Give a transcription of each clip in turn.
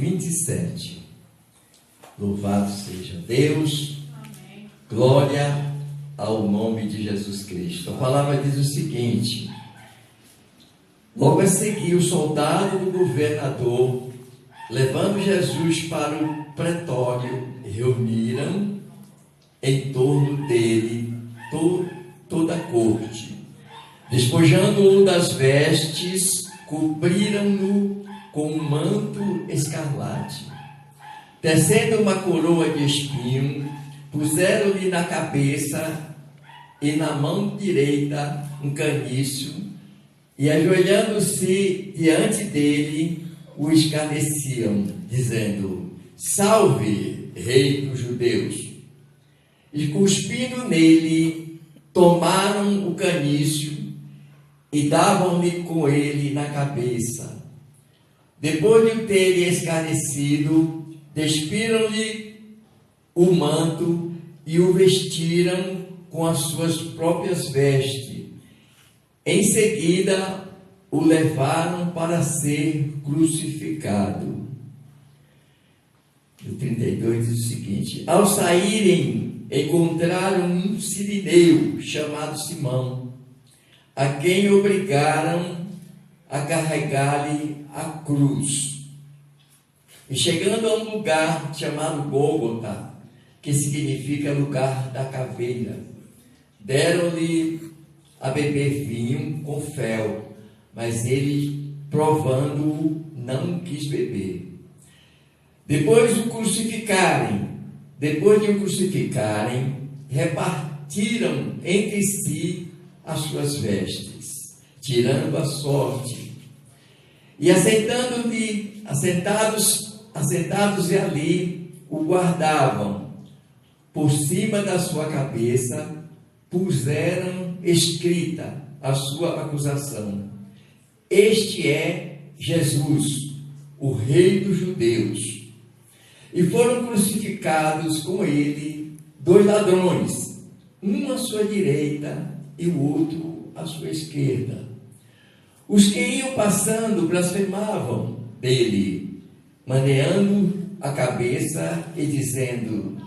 27. Louvado seja Deus. Amém. Glória ao nome de Jesus Cristo. A palavra diz o seguinte: logo a seguir, o soldado do governador, levando Jesus para o pretório, reuniram em torno dele toda a corte. Despojando-o das vestes, cobriram-no com um manto escarlate. Tecendo uma coroa de espinho, puseram-lhe na cabeça e na mão direita um caniço, e ajoelhando-se diante dele, o escarneciam, dizendo: Salve, Rei dos Judeus! E cuspindo nele, tomaram o caniço e davam-lhe com ele na cabeça. Depois de o terem escarnecido, despiram-lhe o manto e o vestiram com as suas próprias vestes. Em seguida, o levaram para ser crucificado. O 32 diz o seguinte: ao saírem, encontraram um sirineu chamado Simão, a quem obrigaram a carregar-lhe a cruz. E chegando a um lugar chamado Gólgota, que significa lugar da caveira, deram-lhe a beber vinho com fel, mas ele, provando-o, não quis beber. Depois de o crucificarem, repartiram entre si as suas vestes, tirando a sorte. E assentados ali, o guardavam. Por cima da sua cabeça, puseram escrita a sua acusação: Este é Jesus, o Rei dos Judeus. E foram crucificados com ele 2 ladrões, um à sua direita e o outro à sua esquerda. Os que iam passando blasfemavam dele, maneando a cabeça e dizendo: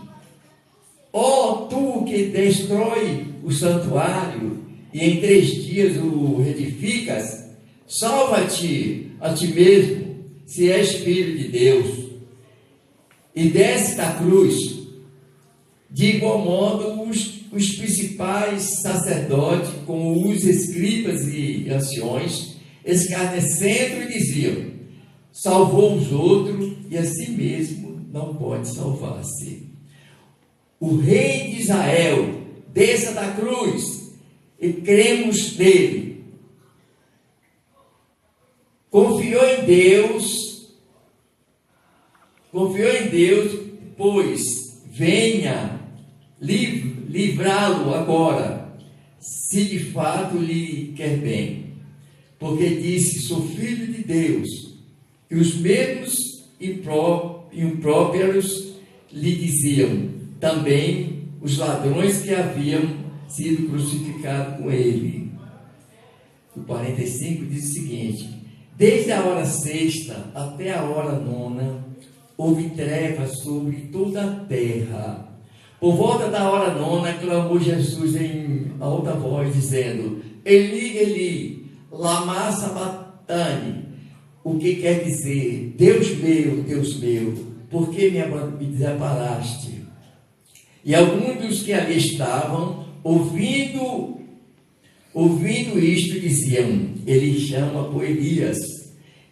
Ó, tu que destrói o santuário e em 3 dias o reedificas, salva-te a ti mesmo, se és filho de Deus, e desce da cruz. De igual modo, os principais sacerdotes, com os escribas e anciões, escarnecendo, diziam: salvou os outros e a si mesmo não pode salvar-se. O Rei de Israel, desça da cruz e cremos nele. Confiou em Deus, pois venha livrá-lo agora, se de fato lhe quer bem. Porque disse: sou filho de Deus. E os mesmos impróprios lhe diziam também os ladrões que haviam sido crucificados com ele. O 45 diz o seguinte: desde a hora 6ª até a hora 9ª, houve trevas sobre toda a terra. Por volta da hora 9ª, clamou Jesus em alta voz, dizendo: Eli, Eli, lama sabachthani, o que quer dizer: Deus meu, por que me desamparaste? E alguns dos que ali estavam, ouvindo isto, diziam: Ele chama por Elias.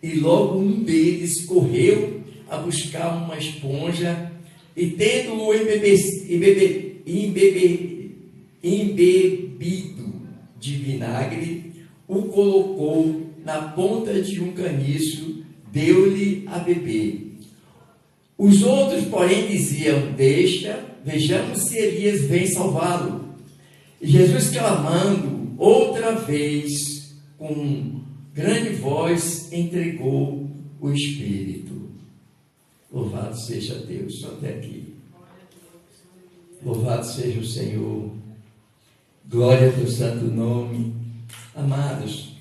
E logo um deles correu a buscar uma esponja, e tendo-o embebido de vinagre, o colocou na ponta de um caniço, deu-lhe a beber. Os outros, porém, diziam: deixa, vejamos se Elias vem salvá-lo. E Jesus, clamando outra vez com grande voz, entregou o Espírito. Louvado seja Deus, só até aqui. Louvado seja o Senhor. Glória ao teu santo nome. Amados,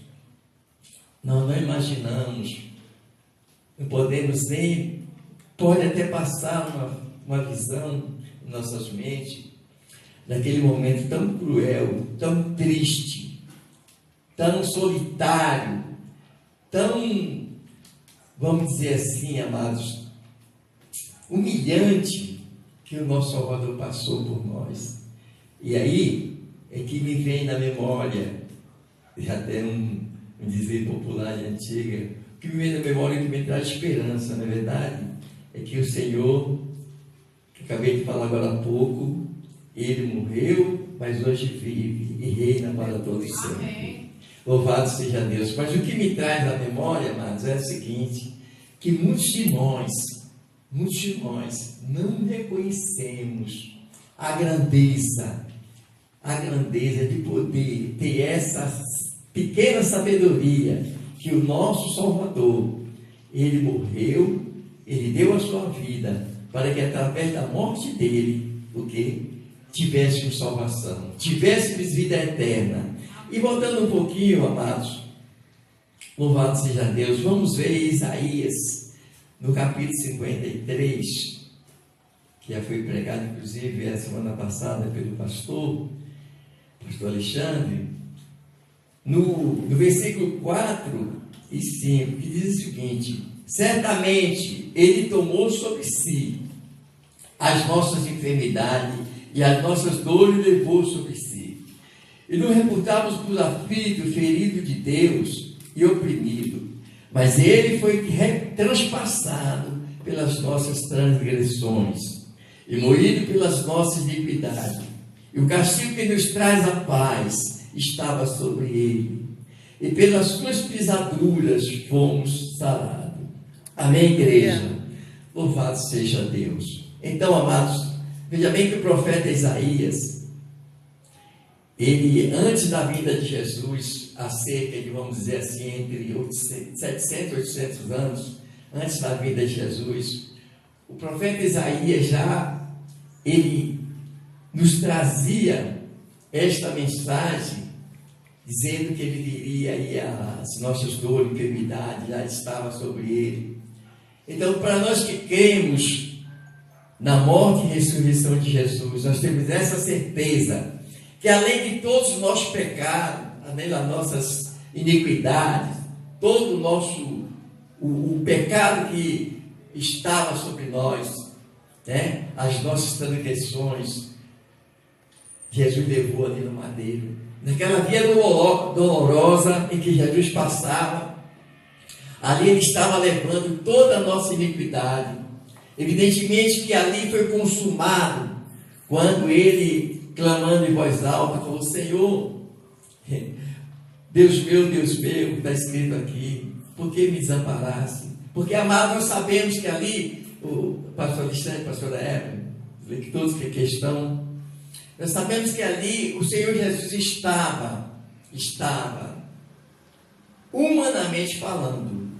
nós não imaginamos, não podemos nem pode até passar uma visão em nossas mentes, daquele momento tão cruel, tão triste, tão solitário, tão, vamos dizer assim, amados, humilhante, que o nosso Salvador passou por nós. E aí é que me vem na memória, já tem um dizer popular e antiga, o que me vem na memória e que me traz esperança, na verdade, é que o Senhor, que acabei de falar agora há pouco, Ele morreu, mas hoje vive e reina para todos sempre. Louvado seja Deus. Mas o que me traz na memória, amados, é o seguinte, que muitos de nós não reconhecemos a grandeza de poder ter essa pequena sabedoria que o nosso Salvador, Ele morreu, Ele deu a sua vida para que através da morte dele, o quê? Tivéssemos salvação, tivéssemos vida eterna. E voltando um pouquinho, amados, louvado seja Deus, vamos ver Isaías, no capítulo 53, que já foi pregado, inclusive, a semana passada pelo pastor Alexandre, no versículo 4 e 5, que diz o seguinte: certamente Ele tomou sobre si as nossas enfermidades e as nossas dores levou sobre si. E nos reputamos por aflito, ferido de Deus e oprimido. Mas Ele foi transpassado pelas nossas transgressões e moído pelas nossas iniquidades. E o castigo que nos traz a paz estava sobre Ele. E pelas suas pisaduras fomos sarados. Amém, igreja? Louvado seja Deus. Então, amados, veja bem que o profeta Isaías, ele, antes da vinda de Jesus, há cerca de, vamos dizer assim, entre 700 e 800 anos, antes da vinda de Jesus, o profeta Isaías ele nos trazia esta mensagem, dizendo que ele diria aí as nossas dores, enfermidades, já estava sobre ele. Então, para nós que cremos na morte e ressurreição de Jesus, nós temos essa certeza, que além de todos os nossos pecados, além das nossas iniquidades, todo o nosso, o pecado que estava sobre nós, né? As nossas transgressões, Jesus levou ali no madeiro. Naquela via dolorosa em que Jesus passava, ali Ele estava levando toda a nossa iniquidade. Evidentemente que ali foi consumado, quando Ele, clamando em voz alta, falou: Senhor, Deus meu, está escrito aqui, por que me desamparaste? Porque, amados, nós sabemos que ali, o pastor Alexandre, a pastora Evelyn, que todos que aqui estão, nós sabemos que ali o Senhor Jesus estava, humanamente falando,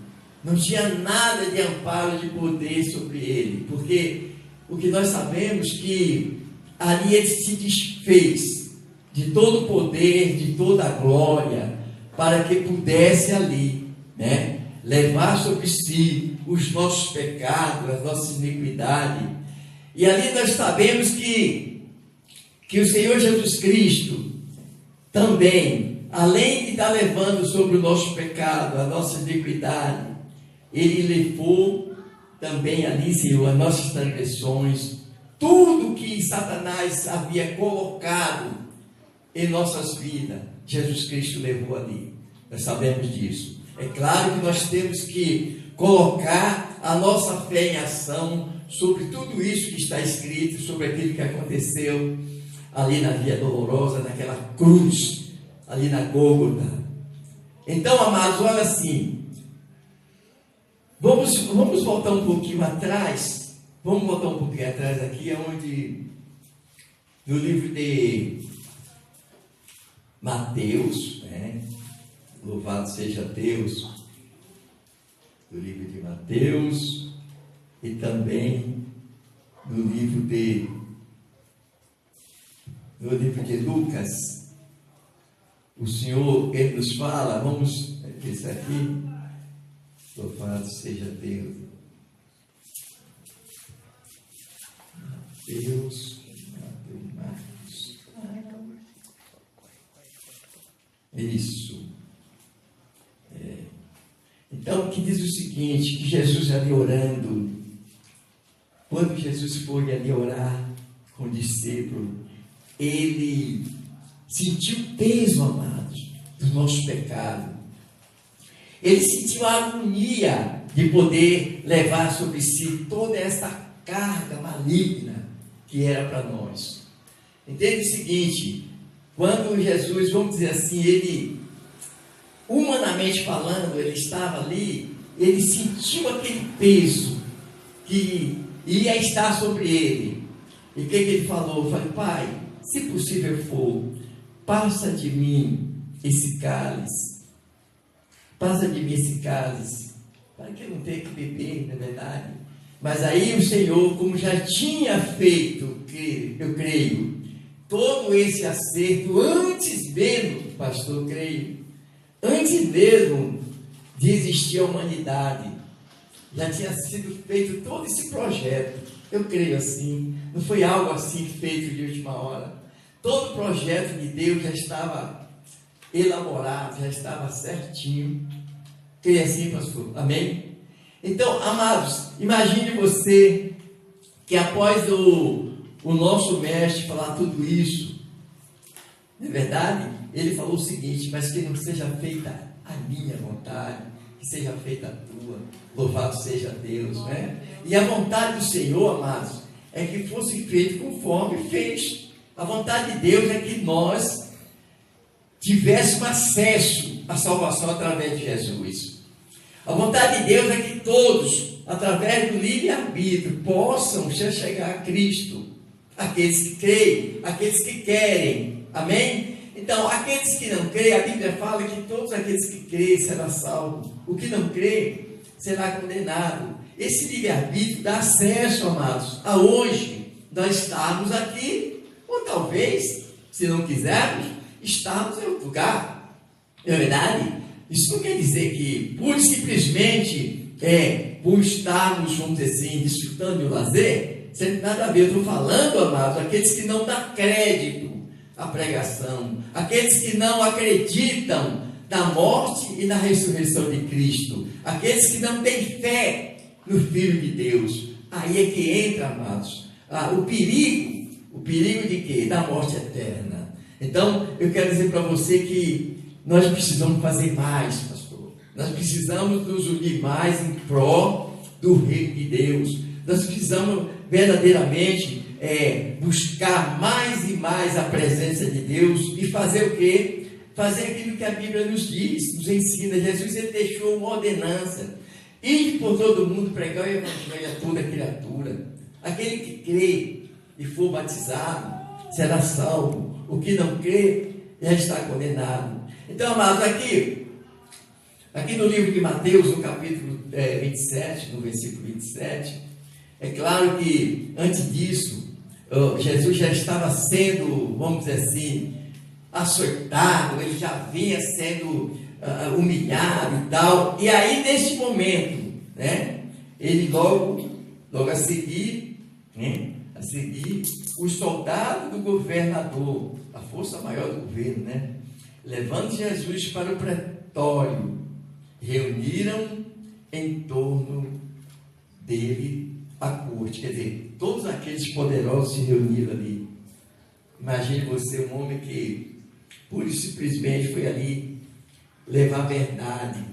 não tinha nada de amparo, de poder sobre ele, porque o que nós sabemos que ali ele se desfez de todo o poder, de toda a glória, para que pudesse ali, né, levar sobre si os nossos pecados, as nossas iniquidades. E ali nós sabemos que o Senhor Jesus Cristo também, além de estar levando sobre o nosso pecado, a nossa iniquidade, Ele levou também ali, Senhor, as nossas transgressões, tudo que Satanás havia colocado em nossas vidas, Jesus Cristo levou ali. Nós sabemos disso. É claro que nós temos que colocar a nossa fé em ação sobre tudo isso que está escrito, sobre aquilo que aconteceu ali na via dolorosa, naquela cruz, ali na Gólgota. Então, amados, olha assim, vamos voltar um pouquinho atrás, aqui, onde, no livro de Mateus, né? Louvado seja Deus, no livro de Mateus, e também no livro de Lucas. O Senhor, Ele nos fala, vamos, esse aqui, louvado seja Deus. seguinte, que Jesus ali orando, quando Jesus foi ali orar com o discípulo, ele sentiu o peso, amados, dos nossos pecados. Ele sentiu a agonia de poder levar sobre si toda essa carga maligna que era para nós. Entende o seguinte, quando Jesus, vamos dizer assim, ele, humanamente falando, ele estava ali, ele sentiu aquele peso que ia estar sobre ele. E o que ele falou? Eu falei, Pai, se possível for, passa de mim esse cálice. Passa de mim esse cálice. Para que eu não tenha que beber, na verdade. Mas aí o Senhor, como já tinha feito, eu creio, todo esse acerto, antes mesmo, pastor, creio, antes mesmo de existir a humanidade, já tinha sido feito todo esse projeto. Eu creio assim, não foi algo assim feito de última hora. Todo o projeto de Deus já estava elaborado, já estava certinho. Creio assim, pastor? Amém? Então, amados, imagine você que após o nosso mestre falar tudo isso, não é verdade? Ele falou o seguinte, mas que não seja feita a minha vontade, que seja feita a tua, louvado seja Deus, né? E a vontade do Senhor, amados, é que fosse feito conforme fez. A vontade de Deus é que nós tivéssemos acesso à salvação através de Jesus. A vontade de Deus é que todos, através do livre-arbítrio, possam chegar a Cristo. Aqueles que creem, aqueles que querem. Amém? Então, aqueles que não creem, a Bíblia fala que todos aqueles que creem serão salvos. O que não crê será condenado. Esse livre-arbítrio dá acesso, amados, a hoje nós estamos aqui, ou talvez, se não quisermos, estamos em outro lugar. Não é verdade? Isso não quer dizer que, pura e simplesmente, por estarmos, vamos dizer assim, desfrutando de um lazer, isso não tem nada a ver. Eu estou falando, amados, aqueles que não dão crédito à pregação, aqueles que não acreditam na morte e na ressurreição de Cristo, aqueles que não têm fé no Filho de Deus. Aí é que entra, amados, o perigo de quê? Da morte eterna. Então, eu quero dizer para você que nós precisamos fazer mais, pastor. Nós precisamos nos unir mais em pró do Reino de Deus. Nós precisamos verdadeiramente buscar mais e mais a presença de Deus e fazer o quê? Fazer aquilo que a Bíblia nos diz, nos ensina. Jesus, ele deixou uma ordenança: ide por todo mundo, pregar o Evangelho a toda criatura. Aquele que crê e for batizado será salvo. O que não crê já está condenado. Então, amados, aqui no livro de Mateus, no capítulo 27, no versículo 27, é claro que antes disso, Jesus já estava sendo, vamos dizer assim, açoitado, ele já vinha sendo humilhado e tal. E aí, neste momento, né, ele logo a seguir, os soldados do governador, a força maior do governo, né, levando Jesus para o pretório, reuniram em torno dele a corte. Quer dizer, todos aqueles poderosos se reuniram ali. Imagine você, um homem que pura e simplesmente foi ali levar a verdade,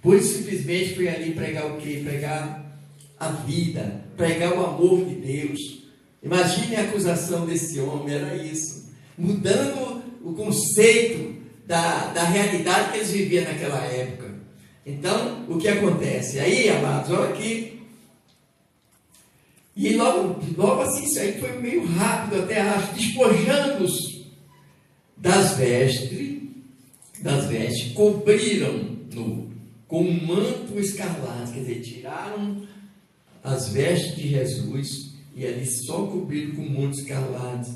pura e simplesmente foi ali pregar o quê? Pregar a vida, pregar o amor de Deus. Imagine a acusação desse homem, era isso, mudando o conceito da realidade que eles viviam naquela época. Então, o que acontece? Aí, amados, olha aqui. E logo assim, isso aí foi meio rápido, até acho, despojando-os das vestes, cobriram-no com um manto escarlate. Quer dizer, tiraram as vestes de Jesus e ali só cobriram com um manto escarlate,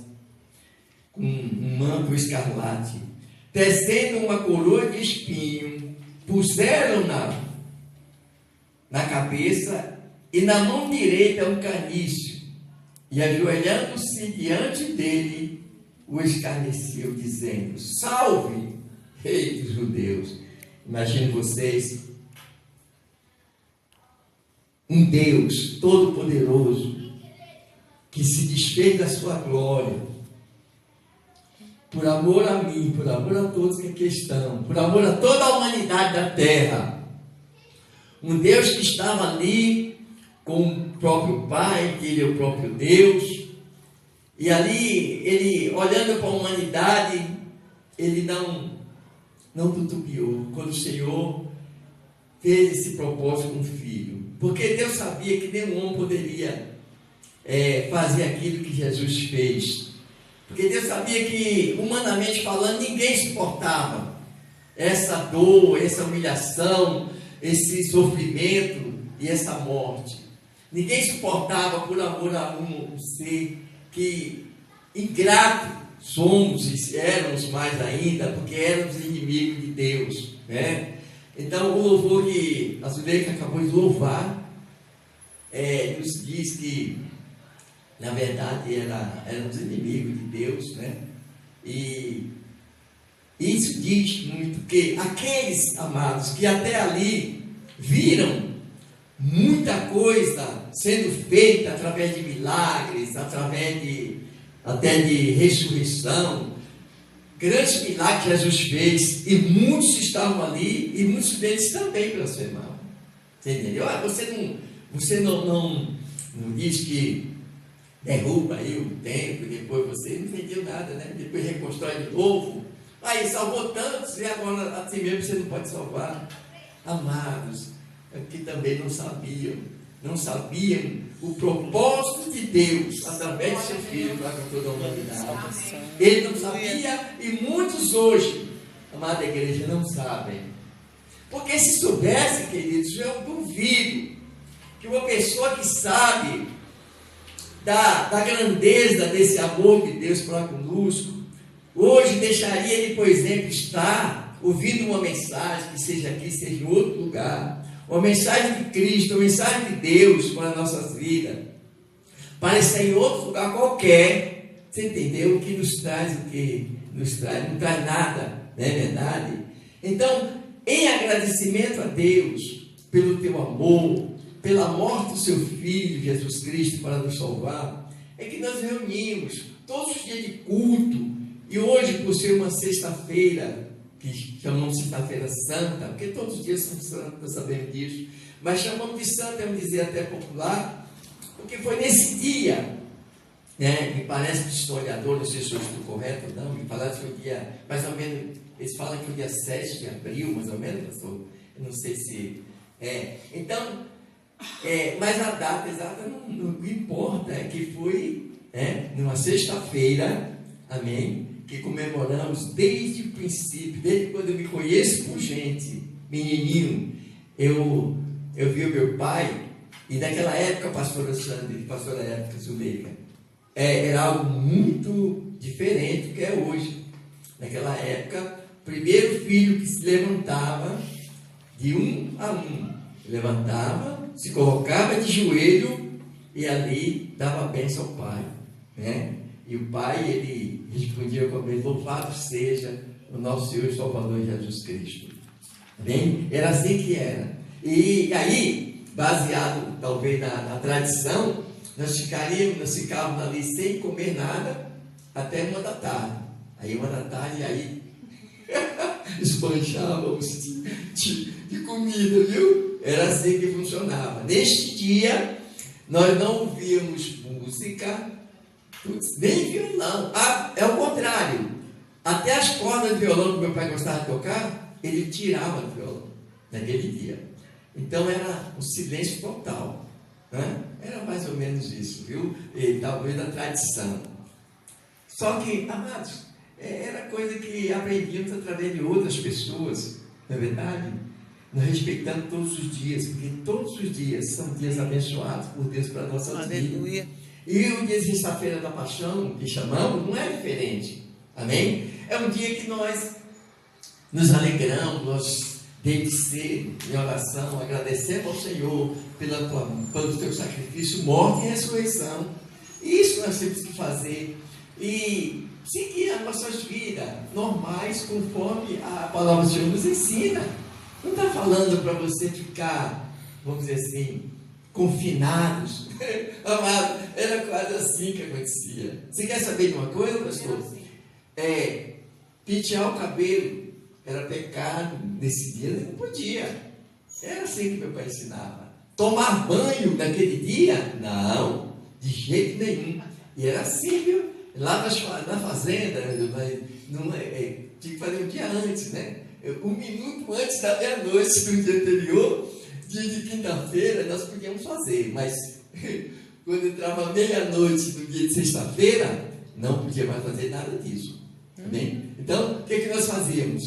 com um manto escarlate. Tecendo uma coroa de espinho, puseram na cabeça e na mão direita um canício, e ajoelhando-se diante dele, o escarneceu, dizendo: salve, rei dos judeus. Imagine vocês, um Deus todo-poderoso que se desfez da sua glória por amor a mim, por amor a todos que aqui estão, por amor a toda a humanidade da terra. Um Deus que estava ali com o próprio Pai, que Ele é o próprio Deus, e ali, Ele olhando para a humanidade, Ele não tutubiou, quando o Senhor fez esse propósito com o Filho, porque Deus sabia que nenhum homem poderia fazer aquilo que Jesus fez, porque Deus sabia que, humanamente falando, ninguém suportava essa dor, essa humilhação, esse sofrimento e essa morte. Ninguém suportava por amor a um ser que ingrato somos e éramos mais ainda, porque éramos inimigos de Deus, né? Então, o louvor que a Zuleika acabou de louvar nos diz que, na verdade, éramos inimigos de Deus, né? E isso diz muito que aqueles amados que até ali viram muita coisa sendo feita através de milagres, através até de ressurreição, grandes milagres que Jesus fez, e muitos estavam ali, e muitos deles também blasfemavam. Você entendeu? Você não diz que derruba aí o templo, depois você não entendeu nada, né? Depois reconstrói de novo. Aí salvou tantos, e agora a si mesmo você não pode salvar. Amados, que também não sabiam o propósito de Deus através de seu Filho para com toda a humanidade. Ele não sabia, e muitos hoje, amada igreja, não sabem. Porque se soubesse, queridos, eu duvido que uma pessoa que sabe da grandeza desse amor de Deus para conosco, hoje deixaria ele, por exemplo, estar ouvindo uma mensagem, que seja aqui, seja em outro lugar, uma mensagem de Cristo, uma mensagem de Deus para as nossas vidas, para estar em outro lugar qualquer. Você entendeu? O que nos traz, o que nos traz, não traz nada, não é verdade? Então, em agradecimento a Deus pelo teu amor, pela morte do seu Filho Jesus Cristo para nos salvar, é que nós reunimos todos os dias de culto. E hoje, por ser uma sexta-feira, que chamamos de sexta-feira santa, porque todos os dias são santos, nós sabemos disso, mas chamamos de santa, vamos dizer até popular, porque foi nesse dia, né, me parece que o historiador, não sei se eu estou correto ou não, me falaram que foi o dia, mais ou menos, eles falam que foi o dia 7 de abril, mais ou menos, pastor, eu não sei se então, mas a data exata não importa, é que foi numa sexta-feira, amém, que comemoramos desde o princípio, desde quando eu me conheço por gente, menininho, eu vi o meu pai, e naquela época, pastora Sandra, pastora época Zuleika, era algo muito diferente do que é hoje. Naquela época, o primeiro filho que se levantava, de um a um, levantava, se colocava de joelho, e ali dava bênção ao pai, né? E o pai, ele respondia com ele: louvado seja o nosso Senhor e Salvador Jesus Cristo. Bem, era assim que era. E aí, baseado talvez na tradição, nós ficávamos ali sem comer nada até 1 da tarde. Aí 1 da tarde, aí esbanjávamos de comida, viu? Era assim que funcionava. Neste dia, nós não ouvíamos música, nem violão. É o contrário. Até as cordas de violão que meu pai gostava de tocar, ele tirava do violão naquele dia. Então era um silêncio total, né? Era mais ou menos isso, viu? E talvez da tradição. Só que, amados, era coisa que aprendíamos através de outras pessoas, não é verdade? Nós respeitando todos os dias, porque todos os dias são dias abençoados por Deus para a nossa vida. E o dia de sexta-feira da paixão, que chamamos, não é diferente. Amém? É um dia que nós nos alegramos, nós desde cedo, em oração, agradecemos ao Senhor pelo teu sacrifício, morte e ressurreição. Isso nós temos que fazer. E seguir as nossas vidas normais, conforme a palavra do Senhor nos ensina. Não está falando para você ficar, vamos dizer assim, confinados. Amado, era quase assim que acontecia. Você quer saber de uma coisa, pastor? Pentear o cabelo era pecado nesse dia, não podia. Era assim que meu pai ensinava. Tomar banho naquele dia? Não, de jeito nenhum. E era assim, viu? Lá na fazenda, tinha que fazer um dia antes, né? 1 minuto antes da meia-noite do dia anterior, dia de quinta-feira, nós podíamos fazer, mas quando entrava meia-noite do dia de sexta-feira, não podia mais fazer nada disso. Bem? Então, o que nós fazíamos?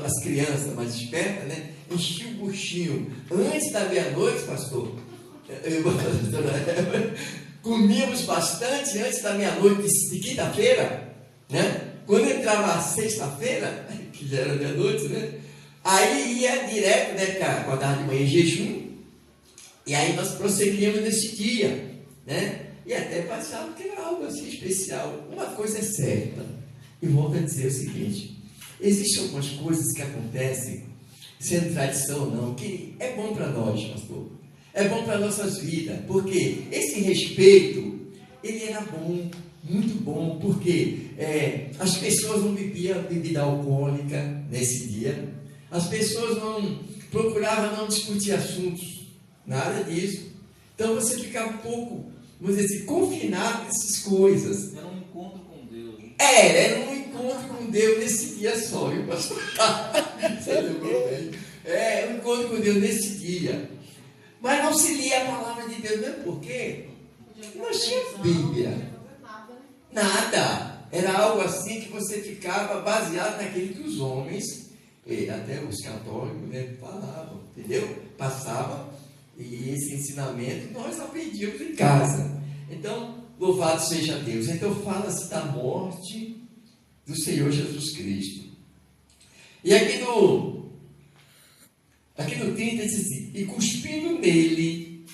As crianças mais espertas, né? Enchiam o buchinho antes da meia-noite, pastor. Comíamos bastante antes da meia-noite de quinta-feira, né? Quando entrava a sexta-feira, que já era meia-noite, né? Aí ia direto, né? Porque acordava de manhã em jejum, e aí nós prosseguíamos nesse dia, né? E até passava que era algo assim especial. Uma coisa é certa, e volto a dizer o seguinte: existem algumas coisas que acontecem, sendo tradição ou não, que é bom para nós, pastor. É bom para nossas vidas, porque esse respeito, ele era bom, muito bom, porque as pessoas não bebiam bebida alcoólica nesse dia, as pessoas não procuravam não discutir assuntos, nada disso. Então você ficava um pouco, vamos dizer assim, confinado nessas coisas. Era um encontro com Deus. Era um encontro com Deus nesse dia só, viu, pastor? Você lembrou bem? Um encontro com Deus nesse dia. Mas não se lia a palavra de Deus, mesmo porque não tinha Bíblia. Nada. Era algo assim que você ficava baseado naquilo que os homens, até os católicos, né, falavam, entendeu? Passavam, e esse ensinamento nós aprendíamos em casa. Então, louvado seja Deus. Então, fala-se da morte do Senhor Jesus Cristo. E aqui no 30 diz assim: e cuspindo nele,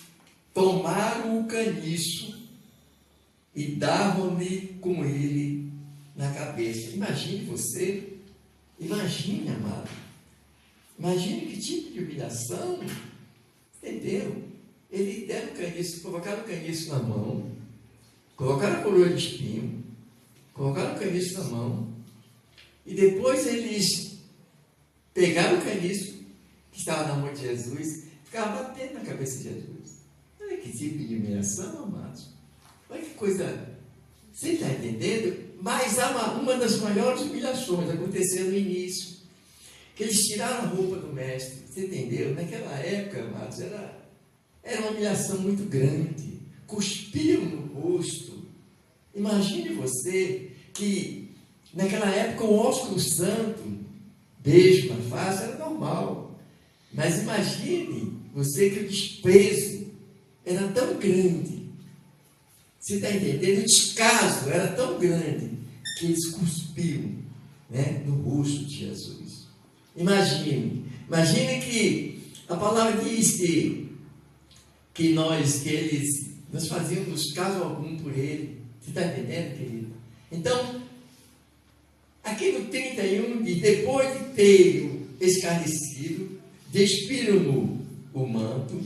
tomaram o caniço e davam-lhe com ele na cabeça. Imagine você, imagine, amado, imagine que tipo de humilhação, entendeu? Ele deram o caniço, colocaram o caniço na mão, colocaram a coroa de espinho, colocaram o caniço na mão, e depois eles pegaram o caniço que estava na mão de Jesus, ficava batendo na cabeça de Jesus. Olha que tipo de humilhação, amados. Olha que coisa. Você está entendendo? Mas uma das maiores humilhações aconteceu no início, que eles tiraram a roupa do mestre. Você entendeu? Naquela época, amados, era uma humilhação muito grande. Cuspiam no rosto. Imagine você que naquela época o ósculo santo, beijo na face, era normal. Mas imagine você que o desprezo era tão grande. Você está entendendo? O descaso era tão grande que eles cuspiam, né, no rosto de Jesus. Imagine que a palavra diz que nós fazíamos caso algum por ele. Você está entendendo, querido? Então, aqui no 31 diz: depois de ter escarnecido, despiram-no o manto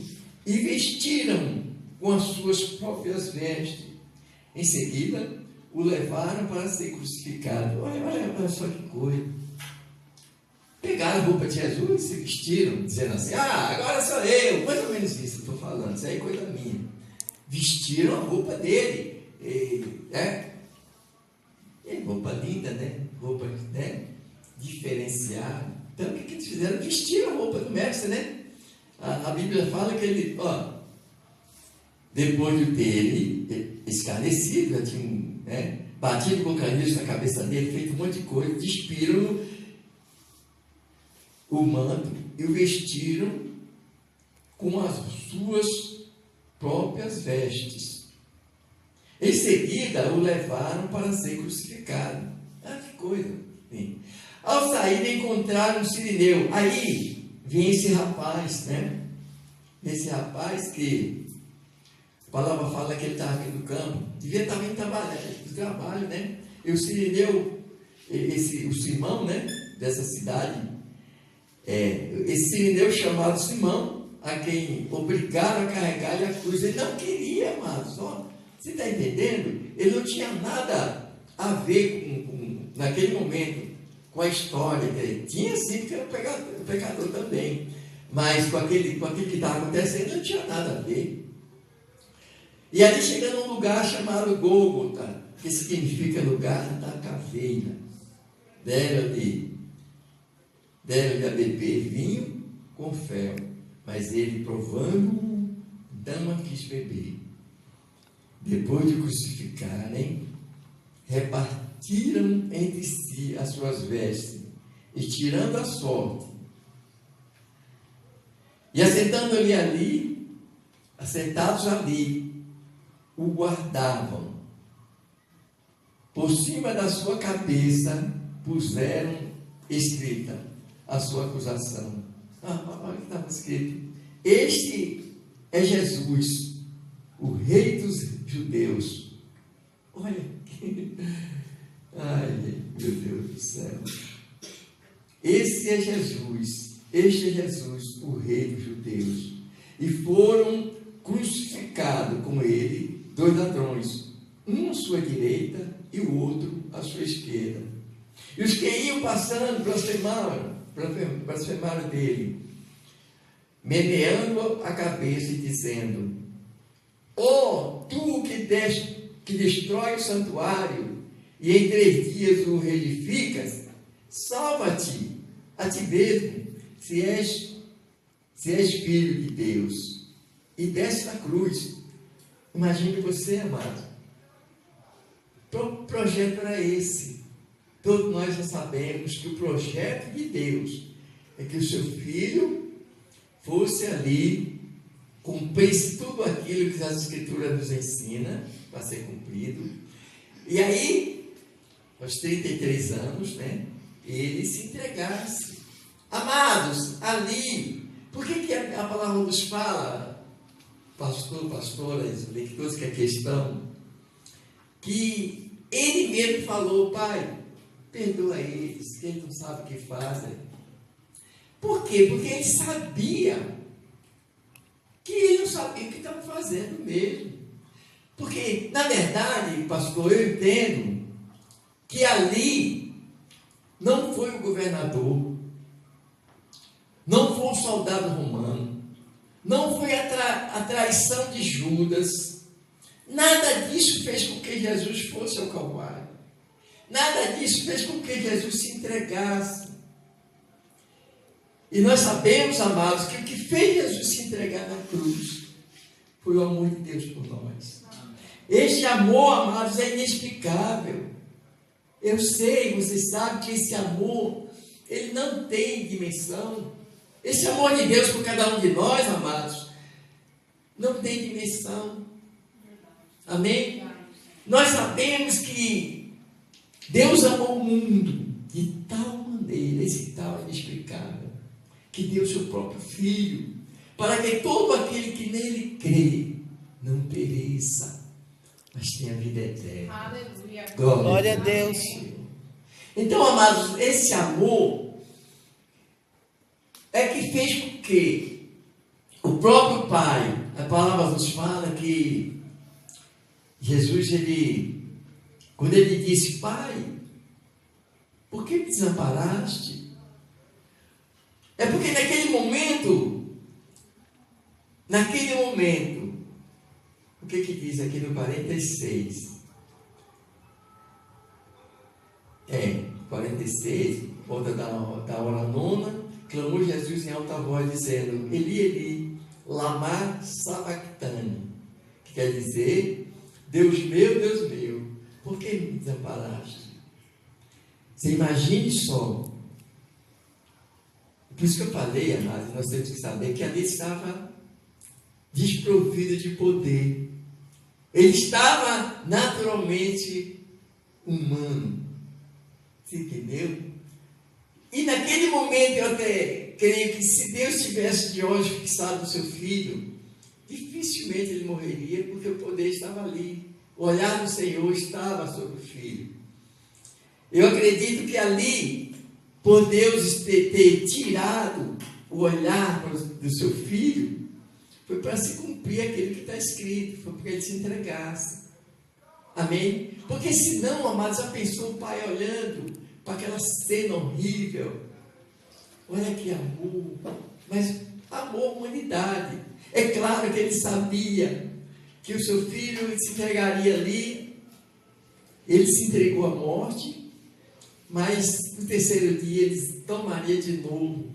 e vestiram com as suas próprias vestes. Em seguida, o levaram para ser crucificado. Olha só que coisa. Pegaram a roupa de Jesus e se vestiram, dizendo assim: agora sou eu. Mais ou menos isso que eu estou falando, isso aí é coisa minha. Vestiram a roupa dele. Roupa linda, né? Roupa, né, diferenciada. Então, o que eles fizeram? Vestiram a roupa do mestre, né? A Bíblia fala que ele, depois de ter ele escarnecido, já tinha, né, batido com o caniço na cabeça dele, feito um monte de coisa, despiram o manto e o vestiram com as suas próprias vestes. Em seguida, o levaram para ser crucificado. Que coisa! Sim. Ao sair, encontraram um sirineu. Aí vinha esse rapaz, né? Esse rapaz que a palavra fala que ele estava aqui no campo, devia estar vindo trabalho, né? E o sirineu, o Simão, né? Dessa cidade, esse sirineu chamado Simão, a quem obrigaram a carregar-lhe a cruz. Ele não queria, amados. Você está entendendo? Ele não tinha nada a ver naquele momento com a história. Ele tinha sim, porque era pecador também. Mas com aquele que estava acontecendo, não tinha nada a ver. E ali chegando a um lugar chamado Gólgota, que significa lugar da caveira. Deram-lhe a beber vinho com fel, mas ele, provando, não a quis beber. Depois de crucificarem, repartiram entre si as suas vestes, e tirando a sorte, e assentados ali, o guardavam. Por cima da sua cabeça puseram escrita a sua acusação. Olha o que estava escrito: este é Jesus, o Rei dos Judeus. Olha, ai, meu Deus do céu. Este é Jesus, o Rei dos Judeus. E foram crucificados com ele 2 ladrões, um à sua direita e o outro à sua esquerda. E os que iam passando blasfemaram dele, meneando a cabeça e dizendo: oh, tu que destrói o santuário e em 3 dias o reedificas, salva-te a ti mesmo, se és filho de Deus, e desce da cruz. Imagine você, amado. O projeto era esse. Todos nós já sabemos que o projeto de Deus é que o seu filho fosse ali, cumprisse tudo aquilo que as Escrituras nos ensina para ser cumprido. E aí, aos 33 anos, ele se entregasse. Amados, ali, por que a palavra nos fala, pastoras, leitores que aqui estão, que ele mesmo falou: Pai, perdoa eles, que eles não sabem o que fazem. Por quê? Porque ele sabia que ele não sabia o que estava fazendo mesmo. Porque, na verdade, pastor, eu entendo que ali não foi o governador, não foi o soldado romano, não foi a traição de Judas. Nada disso fez com que Jesus fosse ao Calvário. Nada disso fez com que Jesus se entregasse. E nós sabemos, amados, que o que fez Jesus se entregar na cruz foi o amor de Deus por nós. Este amor, amados, é inexplicável. Eu sei, vocês sabem que esse amor, ele não tem dimensão. Esse amor de Deus por cada um de nós, amados, não tem dimensão. Amém? Nós sabemos que Deus amou o mundo de tal maneira, esse tal inexplicável, que deu seu próprio Filho, para que todo aquele que nele crê não pereça, mas tenha vida eterna. Aleluia. Glória a Deus. Então, amados, esse amor é que fez com que o próprio Pai, a palavra nos fala que Jesus, quando ele disse: Pai, por que me desamparaste? É porque naquele momento, o que diz aqui no 46? 46, volta da hora nona, clamou Jesus em alta voz, dizendo: Eli, Eli, lama sabachthani, que quer dizer: Deus meu, por que me desamparaste? Você imagine só. Por isso que eu falei, amados, nós temos que saber que ali estava desprovido de poder. Ele estava naturalmente humano. Você entendeu? E naquele momento eu até creio que se Deus tivesse de hoje fixado o seu filho, dificilmente ele morreria, porque o poder estava ali. O olhar do Senhor estava sobre o filho. Eu acredito que ali, por Deus ter tirado o olhar do seu filho foi para se cumprir aquilo que está escrito, foi para que ele se entregasse. Amém? Porque senão, amados, já pensou o pai olhando para aquela cena horrível? Olha que amor, mas amou a humanidade. É claro que ele sabia que o seu filho se entregaria ali, ele se entregou à morte, mas no terceiro dia ele tomaria de novo.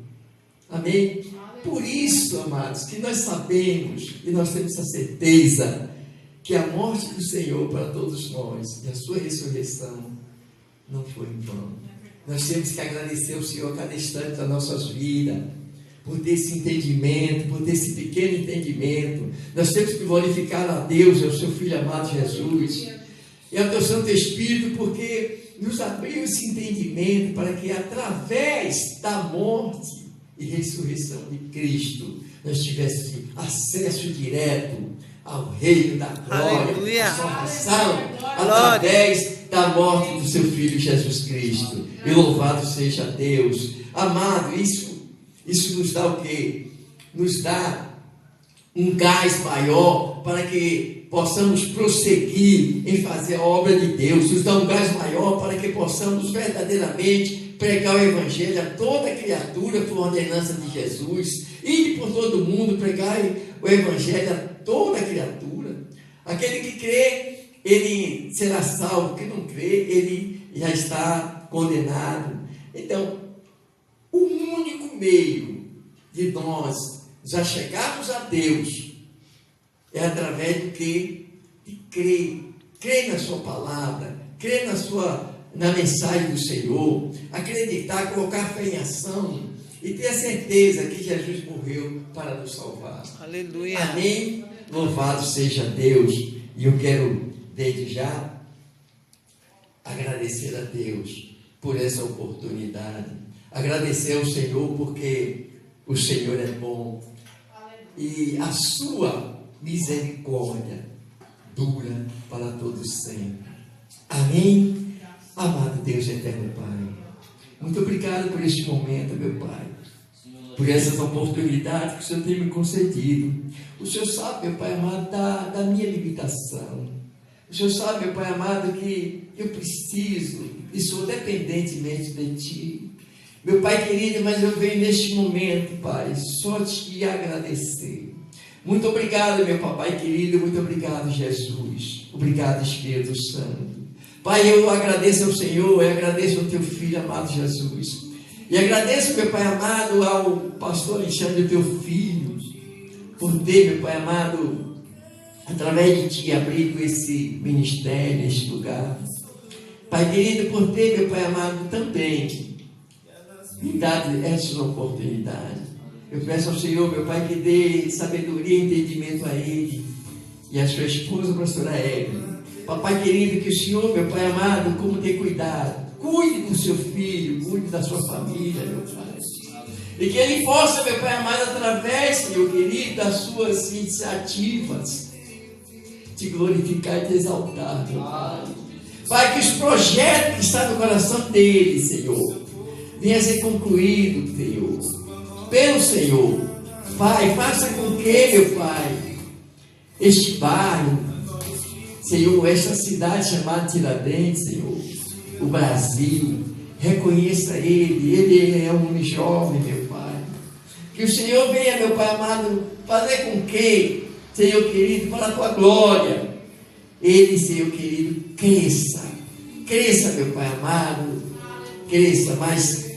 Amém? Por isso, amados, que nós sabemos e nós temos a certeza que a morte do Senhor para todos nós e a sua ressurreição não foi em vão. Nós temos que agradecer ao Senhor a cada instante das nossas vidas, por ter esse entendimento, por ter esse pequeno entendimento. Nós temos que glorificar a Deus e ao seu Filho amado Jesus e ao teu Santo Espírito, porque nos abriu esse entendimento para que através da morte e ressurreição de Cristo nós tivéssemos acesso direto ao reino da glória, à salvação, através da morte do seu Filho Jesus Cristo. E louvado seja Deus. Amado, isso nos dá o quê? Nos dá um gás maior para que possamos prosseguir em fazer a obra de Deus. Nos dá um gás maior para que possamos verdadeiramente pregar o Evangelho a toda criatura por ordenança de Jesus. Ir por todo mundo, pregar o Evangelho a toda criatura. Aquele que crê, ele será salvo. Quem não crê, ele já está condenado. Então, o único meio de nós já chegarmos a Deus é através do que? De crer na sua palavra, crer na mensagem do Senhor, acreditar, colocar fé em ação e ter a certeza que Jesus morreu para nos salvar. Aleluia. Amém? Louvado seja Deus. E eu quero, desde já, agradecer a Deus por essa oportunidade. Agradecer ao Senhor porque o Senhor é bom e a sua misericórdia dura para todos sempre. Amém? Amado Deus eterno Pai, muito obrigado por este momento, meu Pai, por essas oportunidades que o Senhor tem me concedido. O Senhor sabe, meu Pai amado, da minha limitação. O Senhor sabe, meu Pai amado, que eu preciso e sou dependentemente de Ti. Meu Pai querido, mas eu venho neste momento, Pai, só te agradecer. Muito obrigado, meu Papai querido, muito obrigado, Jesus. Obrigado, Espírito Santo. Pai, eu agradeço ao Senhor, eu agradeço ao Teu Filho amado Jesus. E agradeço, meu Pai amado, ao pastor Alexandre, Teu Filho, por ter, meu Pai amado, através de Ti, abrido esse ministério, este lugar. Pai querido, por ter, meu Pai amado, também me dado essa oportunidade. Eu peço ao Senhor, meu Pai, que dê sabedoria e entendimento a ele e a sua esposa, a pastora Églia. Papai querido, que o Senhor, meu Pai amado, como ter cuidado, cuide do seu filho, cuide da sua família, meu Pai. E que ele possa, meu Pai amado, através, Senhor querido, das suas iniciativas, te glorificar e te exaltar, meu Pai. Pai, que os projetos que estão no coração dele, Senhor, venha a ser concluído, Senhor, pelo Senhor. Pai, faça com que, meu Pai, este bairro, Senhor, esta cidade chamada Tiradentes, Senhor, o Brasil, reconheça ele é um homem jovem, meu Pai. Que o Senhor venha, meu Pai amado, fazer com que, Senhor querido, para a tua glória, ele, Senhor querido, cresça, meu Pai amado, cresça, mas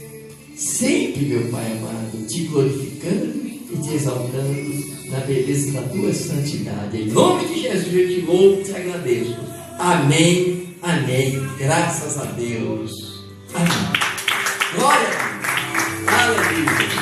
sempre, meu Pai amado, te glorificando e te exaltando na beleza da tua santidade. Em nome de Jesus eu te louvo e te agradeço. Amém, amém. Graças a Deus. Amém. Glória a Deus. Aleluia.